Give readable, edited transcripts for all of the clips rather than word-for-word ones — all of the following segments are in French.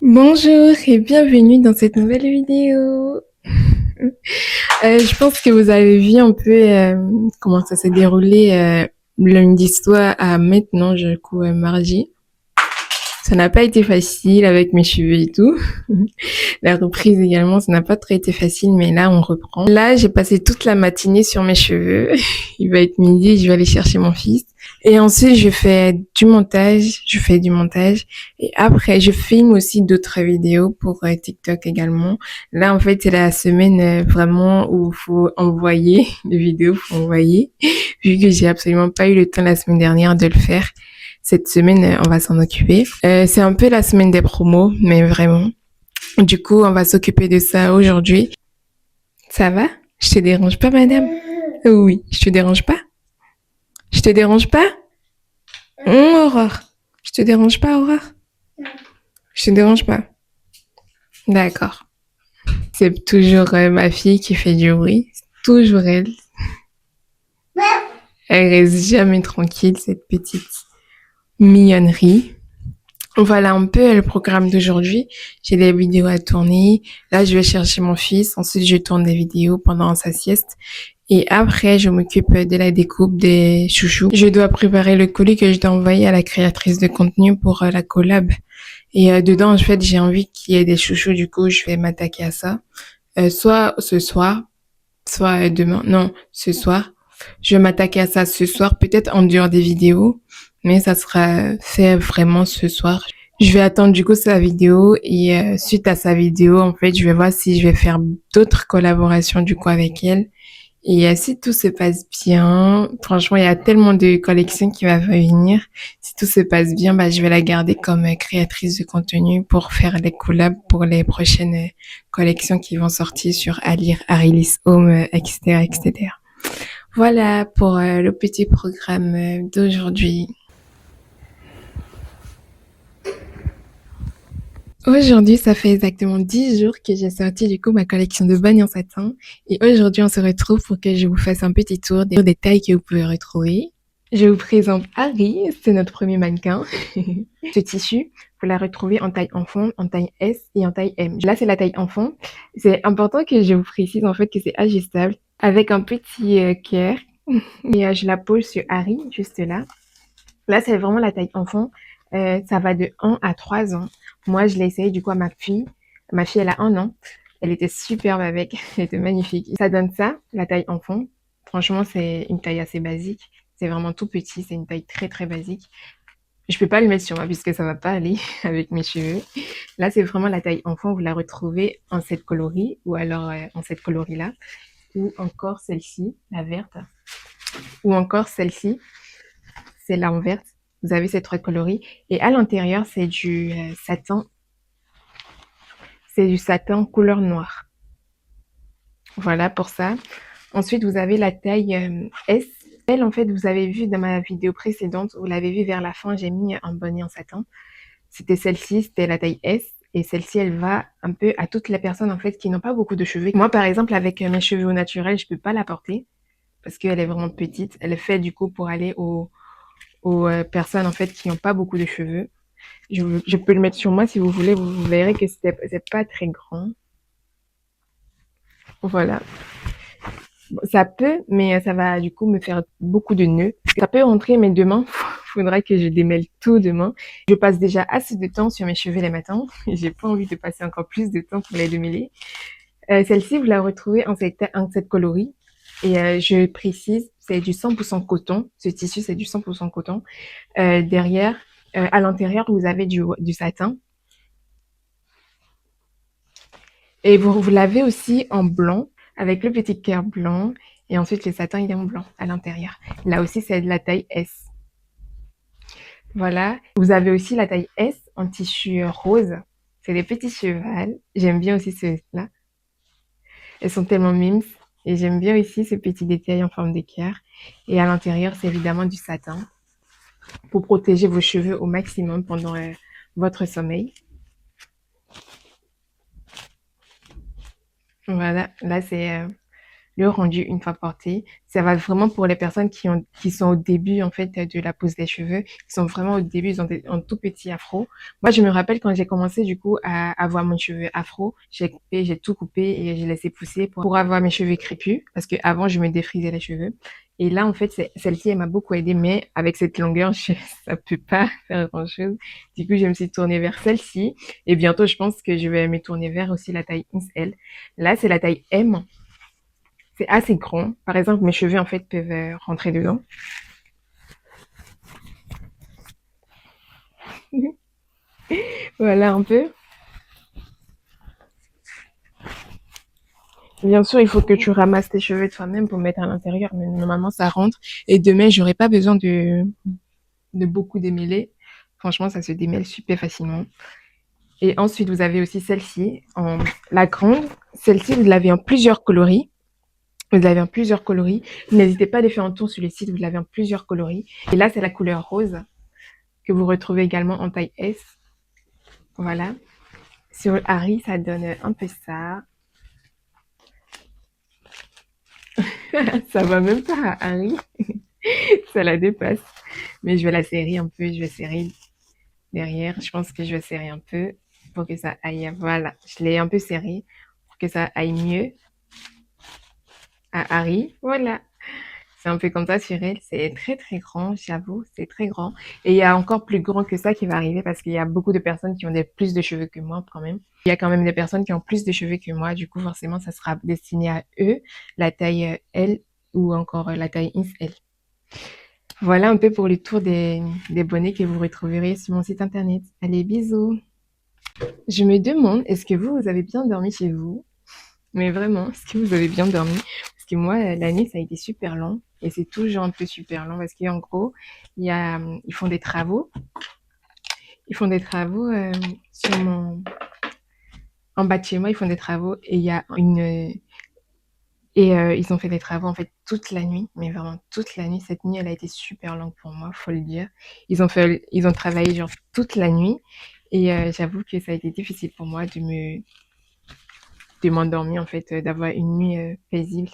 Bonjour et bienvenue dans cette nouvelle vidéo. Je pense que vous avez vu un peu comment ça s'est déroulé lundi soir à maintenant, du coup, mardi. Ça n'a pas été facile avec mes cheveux et tout. La reprise également, ça n'a pas très été facile, mais là, on reprend. Là, j'ai passé toute la matinée sur mes cheveux. Il va être midi, je vais aller chercher mon fils. Et ensuite, je fais du montage. Et après, je filme aussi d'autres vidéos pour TikTok également. Là, en fait, c'est la semaine vraiment où il faut envoyer les vidéos, vu que j'ai absolument pas eu le temps la semaine dernière de le faire. Cette semaine, on va s'en occuper. C'est un peu la semaine des promos, mais vraiment. Du coup, on va s'occuper de ça aujourd'hui. Ça va? Je te dérange pas, madame? Oui, je te dérange pas? Je te dérange pas? Aurore. Je te dérange pas, Aurore? Je te dérange pas? D'accord. C'est toujours ma fille qui fait du bruit. C'est toujours elle. Elle reste jamais tranquille, cette petite mignonnerie. Voilà un peu le programme d'aujourd'hui. J'ai des vidéos à tourner. Là, je vais chercher mon fils. Ensuite, je tourne des vidéos pendant sa sieste. Et après, je m'occupe de la découpe des chouchous. Je dois préparer le colis que je dois envoyer à la créatrice de contenu pour la collab. Et dedans, en fait, j'ai envie qu'il y ait des chouchous. Du coup, je vais m'attaquer à ça. Soit ce soir, soit demain. Non, ce soir. Je vais m'attaquer à ça ce soir, peut-être en dehors des vidéos. Mais ça sera fait vraiment ce soir. Je vais attendre du coup sa vidéo et suite à sa vidéo, en fait, je vais voir si je vais faire d'autres collaborations du coup avec elle. Et si tout se passe bien, franchement, il y a tellement de collections qui vont venir. Si tout se passe bien, bah, je vais la garder comme créatrice de contenu pour faire les collabs pour les prochaines collections qui vont sortir sur Alir, Arilis Home, etc., etc. Voilà pour le petit programme d'aujourd'hui. Aujourd'hui, ça fait exactement 10 jours que j'ai sorti du coup ma collection de bagnes en satin. Et aujourd'hui, on se retrouve pour que je vous fasse un petit tour des tailles que vous pouvez retrouver. Je vous présente Harry, c'est notre premier mannequin. Ce tissu, vous la retrouvez en taille enfant, en taille S et en taille M. Là, c'est la taille enfant. C'est important que je vous précise en fait que c'est ajustable avec un petit cœur. Et je la pose sur Harry, juste là. Là, c'est vraiment la taille enfant. Ça va de 1 à 3 ans. Moi, je l'ai essayé du coup à ma fille. Ma fille, elle a 1 an. Elle était superbe avec. Elle était magnifique. Ça donne ça, la taille enfant. Franchement, c'est une taille assez basique. C'est vraiment tout petit. C'est une taille très, très basique. Je peux pas le mettre sur moi puisque ça va pas aller avec mes cheveux. Là, c'est vraiment la taille enfant. Vous la retrouvez en cette coloris ou alors en cette coloris-là. Ou encore celle-ci, la verte. Ou encore celle-ci, celle-là en verte. Vous avez ces 3 coloris. Et à l'intérieur, c'est du satin. C'est du satin couleur noire. Voilà pour ça. Ensuite, vous avez la taille S. Elle, en fait, vous avez vu dans ma vidéo précédente, vous l'avez vu vers la fin, j'ai mis un bonnet en satin. C'était celle-ci, c'était la taille S. Et celle-ci, elle va un peu à toutes les personnes, en fait, qui n'ont pas beaucoup de cheveux. Moi, par exemple, avec mes cheveux au naturel, je peux pas la porter parce qu'elle est vraiment petite. Elle est faite, du coup, pour aller aux personnes, en fait, qui n'ont pas beaucoup de cheveux. Je peux le mettre sur moi si vous voulez. Vous verrez que c'est pas très grand. Voilà. Bon, ça peut, mais ça va du coup me faire beaucoup de nœuds. Ça peut rentrer mes 2 mains. Faudra que je démêle tout demain. Je passe déjà assez de temps sur mes cheveux les matins. J'ai pas envie de passer encore plus de temps pour les démêler. Celle-ci, vous la retrouvez en cette coloris. Et je précise, c'est du 100% coton. Ce tissu, c'est du 100% coton. Derrière, à l'intérieur, vous avez du satin. Et vous l'avez aussi en blanc, avec le petit cœur blanc. Et ensuite, le satin, il est en blanc à l'intérieur. Là aussi, c'est de la taille S. Voilà. Vous avez aussi la taille S en tissu rose. C'est des petits chevals. J'aime bien aussi ceux-là. Elles sont tellement mimes. Et j'aime bien aussi ces petits détails en forme d'équerre. Et à l'intérieur, c'est évidemment du satin pour protéger vos cheveux au maximum pendant votre sommeil. Voilà, là c'est le rendu une fois porté. Ça va vraiment pour les personnes qui sont au début en fait de la pose des cheveux, qui sont vraiment au début, ils ont un tout petit afro. Moi, je me rappelle quand j'ai commencé du coup à avoir mon cheveu afro, j'ai tout coupé et j'ai laissé pousser pour avoir mes cheveux crépus parce que avant je me défrisais les cheveux. Et là, en fait, celle-ci, elle m'a beaucoup aidée, mais avec cette longueur, ça peut pas faire grand-chose. Du coup, je me suis tournée vers celle-ci. Et bientôt, je pense que je vais me tourner vers aussi la taille XL. Là, c'est la taille M. C'est assez grand. Par exemple, mes cheveux, en fait, peuvent rentrer dedans. Voilà un peu. Bien sûr, il faut que tu ramasses tes cheveux de toi-même pour mettre à l'intérieur, mais normalement, ça rentre. Et demain, j'aurai pas besoin de beaucoup démêler. Franchement, ça se démêle super facilement. Et ensuite, vous avez aussi celle-ci, la grande. Celle-ci, vous l'avez en plusieurs coloris. Vous l'avez en plusieurs coloris. N'hésitez pas à les faire un tour sur le site, vous l'avez en plusieurs coloris. Et là, c'est la couleur rose que vous retrouvez également en taille S. Voilà. Sur Harry, ça donne un peu ça. Ça va même pas à Harry. Ça la dépasse. Mais je vais la serrer un peu. Je vais serrer derrière. Je pense que je vais serrer un peu pour que ça aille. Voilà. Je l'ai un peu serré pour que ça aille mieux à Harry. Voilà. C'est un peu comme ça sur elle. C'est très très grand, j'avoue. C'est très grand. Et il y a encore plus grand que ça qui va arriver parce qu'il y a beaucoup de personnes qui ont plus de cheveux que moi quand même. Il y a quand même des personnes qui ont plus de cheveux que moi. Du coup, forcément, ça sera destiné à eux, la taille L ou encore la taille XL. Voilà un peu pour le tour des bonnets que vous retrouverez sur mon site internet. Allez, bisous. Je me demande, est-ce que vous avez bien dormi chez vous? Mais vraiment, est-ce que vous avez bien dormi? Parce que moi, la nuit, ça a été super long. Et c'est toujours un peu super long parce qu'en gros, ils font des travaux. Ils font des travaux sur en bas de chez moi, ils font des travaux et il y a ils ont fait des travaux en fait toute la nuit, mais vraiment toute la nuit. Cette nuit, elle a été super longue pour moi, faut le dire. Ils ont travaillé genre toute la nuit et j'avoue que ça a été difficile pour moi de m'endormir en fait, d'avoir une nuit paisible.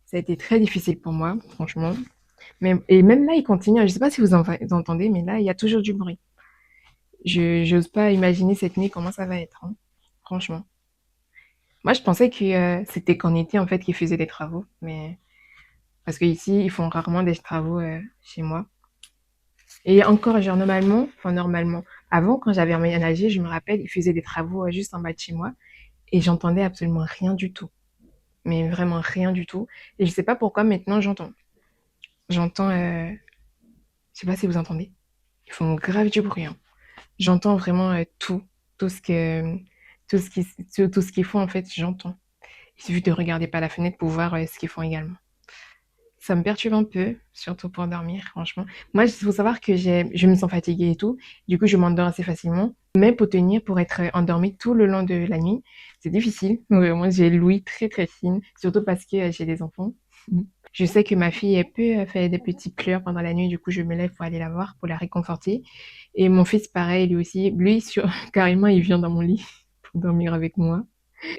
Ça a été très difficile pour moi, franchement. Et même là, il continue. Je ne sais pas si vous entendez, mais là, il y a toujours du bruit. Je n'ose pas imaginer cette nuit comment ça va être, hein, franchement. Moi, je pensais que c'était qu'en été, en fait, qu'ils faisaient des travaux. Mais parce qu'ici, ils font rarement des travaux chez moi. Et encore, genre, normalement, avant, quand j'avais emménagé, je me rappelle, ils faisaient des travaux juste en bas de chez moi. Et j'entendais absolument rien du tout. Mais vraiment rien du tout. Et je sais pas pourquoi maintenant j'entends. J'entends, je sais pas si vous entendez. Ils font grave du bruit, hein. J'entends vraiment tout ce que, tout ce qui, tout ce qu'ils font en fait, j'entends. Il suffit de regarder par la fenêtre pour voir ce qu'ils font également. Ça me perturbe un peu, surtout pour dormir, franchement. Moi, il faut savoir que je me sens fatiguée et tout. Du coup, je m'endors assez facilement. Mais pour être endormie tout le long de la nuit, c'est difficile. Vraiment, j'ai l'ouïe très très fine, surtout parce que j'ai des enfants. Je sais que ma fille, elle peut faire des petits pleurs pendant la nuit, du coup, je me lève pour aller la voir, pour la réconforter. Et mon fils, pareil, lui aussi, carrément, il vient dans mon lit pour dormir avec moi.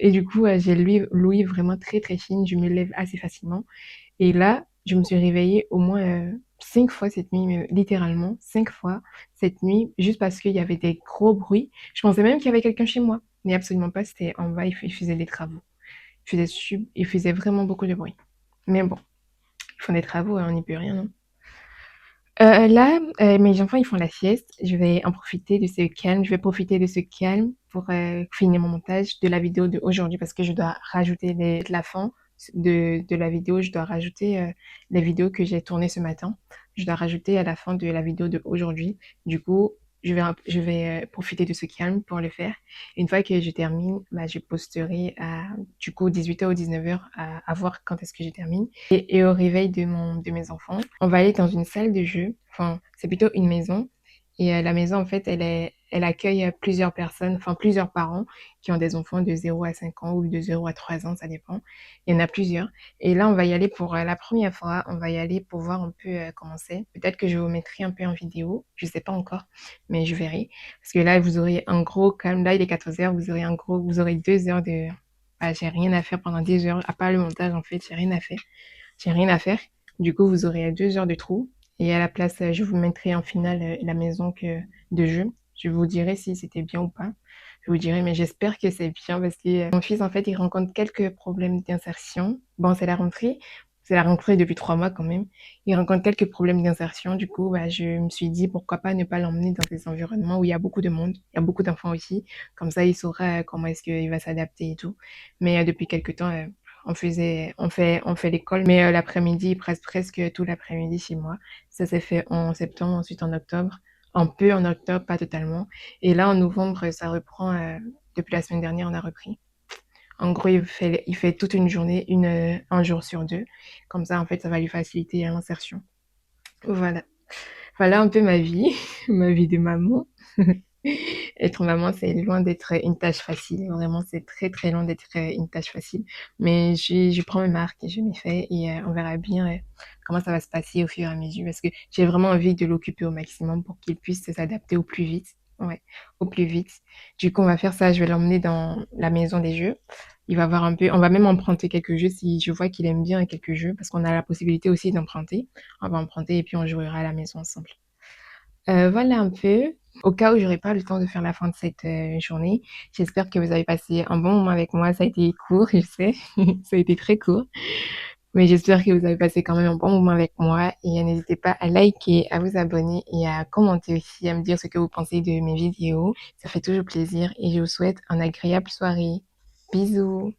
Et du coup, j'ai l'ouïe vraiment très très fine, je me lève assez facilement. Et là, je me suis réveillée au moins 5 fois cette nuit, mais littéralement 5 fois cette nuit, juste parce qu'il y avait des gros bruits. Je pensais même qu'il y avait quelqu'un chez moi, mais absolument pas, c'était en bas, il faisait des travaux. Il faisait vraiment beaucoup de bruit. Mais bon, ils font des travaux, hein, on n'y peut rien, non. Là, mes enfants, ils font la sieste. Je vais en profiter de ce calme. Je vais profiter de ce calme pour finir mon montage de la vidéo d'aujourd'hui parce que je dois rajouter la fin de la vidéo. Je dois rajouter les vidéos que j'ai tournées ce matin. Je dois rajouter à la fin de la vidéo d'aujourd'hui. Du coup, je vais profiter de ce calme pour le faire. Une fois que je termine, bah, je posterai à, du coup, 18h ou 19h à voir quand est-ce que je termine. Et au réveil de mes enfants, on va aller dans une salle de jeu. Enfin, c'est plutôt une maison. Et la maison, en fait, elle accueille plusieurs personnes, enfin plusieurs parents qui ont des enfants de 0 à 5 ans ou de 0 à 3 ans, ça dépend. Il y en a plusieurs. Et là, on va y aller pour la première fois. On va y aller pour voir un peu comment c'est. Peut-être que je vous mettrai un peu en vidéo. Je sais pas encore, mais je verrai. Parce que là, vous aurez un gros, comme là, il est 14h, vous aurez 2 heures de... Ah, j'ai rien à faire pendant 10 heures, à part le montage, en fait, j'ai rien à faire. J'ai rien à faire. Du coup, vous aurez 2 heures de trou. Et à la place, je vous mettrai en finale la maison de jeu. Je vous dirai si c'était bien ou pas. Je vous dirai, mais j'espère que c'est bien parce que mon fils, en fait, il rencontre quelques problèmes d'insertion. Bon, c'est la rentrée. C'est la rentrée depuis 3 mois quand même. Il rencontre quelques problèmes d'insertion. Du coup, bah, je me suis dit, pourquoi pas ne pas l'emmener dans des environnements où il y a beaucoup de monde. Il y a beaucoup d'enfants aussi. Comme ça, il saura comment est-ce qu'il va s'adapter et tout. Mais depuis quelques temps, on fait l'école, mais l'après-midi, il reste presque tout l'après-midi chez moi. Ça s'est fait en septembre, ensuite en octobre, un peu en octobre, pas totalement. Et là, en novembre, ça reprend. Depuis la semaine dernière, on a repris. En gros, il fait toute une journée, un jour sur deux. Comme ça, en fait, ça va lui faciliter l'insertion. Voilà. Voilà un peu ma vie, ma vie de maman. Être maman, c'est loin d'être une tâche facile. Vraiment, c'est très, très loin d'être une tâche facile. Mais je prends mes marques et je m'y fais et on verra bien comment ça va se passer au fur et à mesure parce que j'ai vraiment envie de l'occuper au maximum pour qu'il puisse s'adapter au plus vite. Ouais, au plus vite. Du coup, on va faire ça. Je vais l'emmener dans la maison des jeux. Il va voir un peu, on va même emprunter quelques jeux si je vois qu'il aime bien quelques jeux parce qu'on a la possibilité aussi d'emprunter. On va emprunter et puis on jouera à la maison ensemble. Voilà un peu. Au cas où j'aurais pas le temps de faire la fin de cette journée, j'espère que vous avez passé un bon moment avec moi. Ça a été court, je sais, ça a été très court, mais j'espère que vous avez passé quand même un bon moment avec moi. Et n'hésitez pas à liker, à vous abonner et à commenter aussi, à me dire ce que vous pensez de mes vidéos. Ça fait toujours plaisir et je vous souhaite une agréable soirée. Bisous.